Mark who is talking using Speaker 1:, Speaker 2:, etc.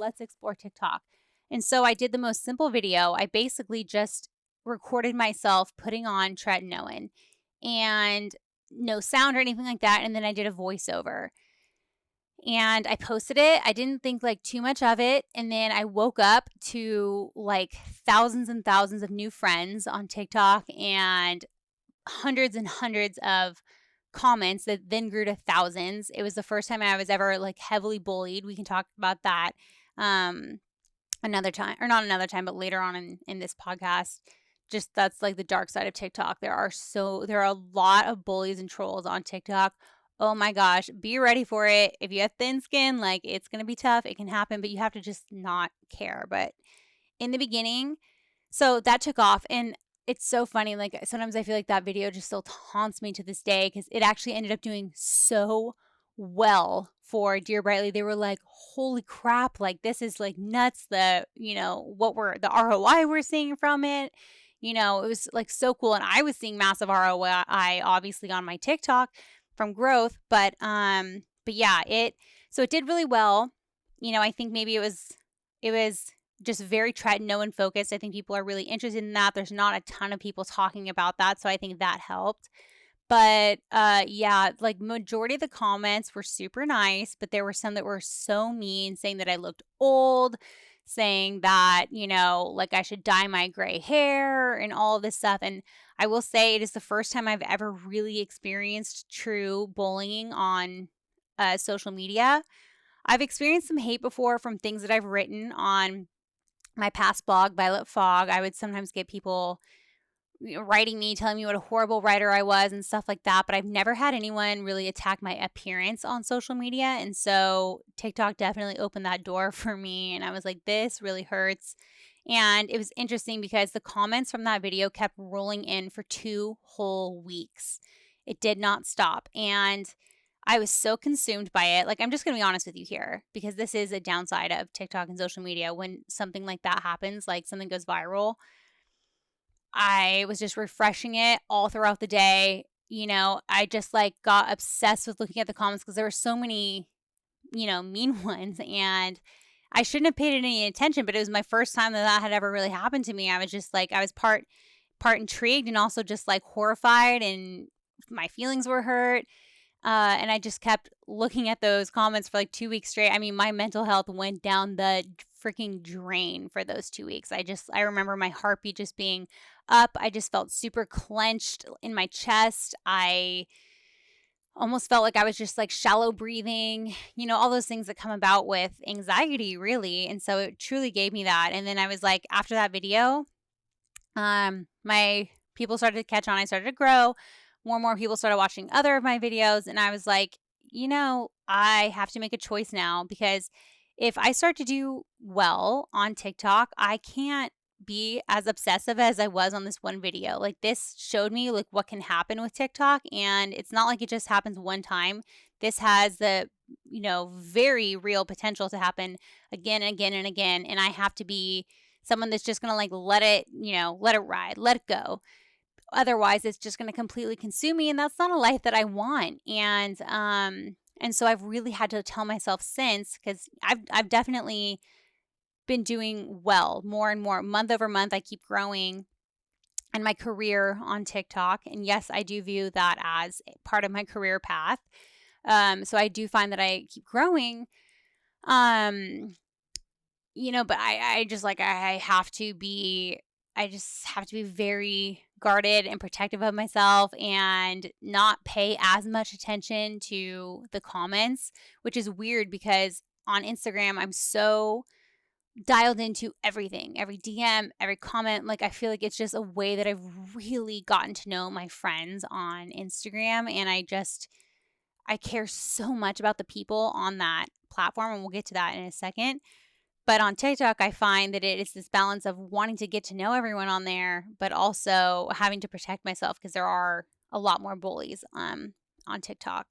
Speaker 1: let's explore TikTok. And so I did the most simple video. I basically just recorded myself putting on tretinoin and no sound or anything like that. And then I did a voiceover. And I posted it. I didn't think like too much of it. And then I woke up to like thousands and thousands of new friends on TikTok and hundreds of comments that then grew to thousands. It was the first time I was ever like heavily bullied. We can talk about that another time, or not another time, but later on in this podcast. Just that's like the dark side of TikTok. There are a lot of bullies and trolls on TikTok. Oh my gosh, be ready for it. If you have thin skin, like it's going to be tough. It can happen, but you have to just not care. But in the beginning, so that took off, and it's so funny. Like sometimes I feel like that video just still taunts me to this day because it actually ended up doing so well for Dear Brightly. They were like, holy crap, like this is like nuts. The ROI we're seeing from it. It was like so cool. And I was seeing massive ROI obviously on my TikTok from growth. But yeah, it did really well. I think maybe it was just very tretinoin focused. I think people are really interested in that. There's not a ton of people talking about that. So I think that helped. But yeah, like majority of the comments were super nice, but there were some that were so mean, saying that I looked old, saying that, like I should dye my gray hair and all this stuff. And I will say it is the first time I've ever really experienced true bullying on social media. I've experienced some hate before from things that I've written on my past blog, Violet Fog. I would sometimes get people writing me, telling me what a horrible writer I was and stuff like that. But I've never had anyone really attack my appearance on social media. And so TikTok definitely opened that door for me. And I was like, this really hurts. And it was interesting because the comments from that video kept rolling in for 2 whole weeks. It did not stop. And I was so consumed by it. Like, I'm just going to be honest with you here, because this is a downside of TikTok and social media. When something like that happens, like something goes viral, I was just refreshing it all throughout the day. I just like got obsessed with looking at the comments because there were so many, mean ones, and I shouldn't have paid any attention, but it was my first time that had ever really happened to me. I was just like, I was part intrigued and also just like horrified, and my feelings were hurt. And I just kept looking at those comments for like 2 weeks straight. I mean, my mental health went down the freaking drain for those 2 weeks. I remember my heartbeat just being up. I just felt super clenched in my chest. I almost felt like I was just like shallow breathing, all those things that come about with anxiety, really. And so it truly gave me that. And then I was like, after that video, my people started to catch on. I started to grow. More and more people started watching other of my videos. And I was like, I have to make a choice now, because if I start to do well on TikTok, I can't be as obsessive as I was on this one video. Like, this showed me like what can happen with TikTok, and it's not like it just happens one time. This has the, very real potential to happen again and again and again. And I have to be someone that's just going to like let it ride, let it go. Otherwise, it's just going to completely consume me, and that's not a life that I want. And so I've really had to tell myself since, because I've definitely been doing well, more and more, month over month. I keep growing in my career on TikTok, and yes, I do view that as part of my career path. So I do find that I keep growing. But I just like I just have to be very guarded and protective of myself and not pay as much attention to the comments, which is weird because on Instagram, I'm so dialed into everything, every DM, every comment. Like, I feel like it's just a way that I've really gotten to know my friends on Instagram. And I care so much about the people on that platform. And we'll get to that in a second. But on TikTok, I find that it is this balance of wanting to get to know everyone on there, but also having to protect myself because there are a lot more bullies on TikTok.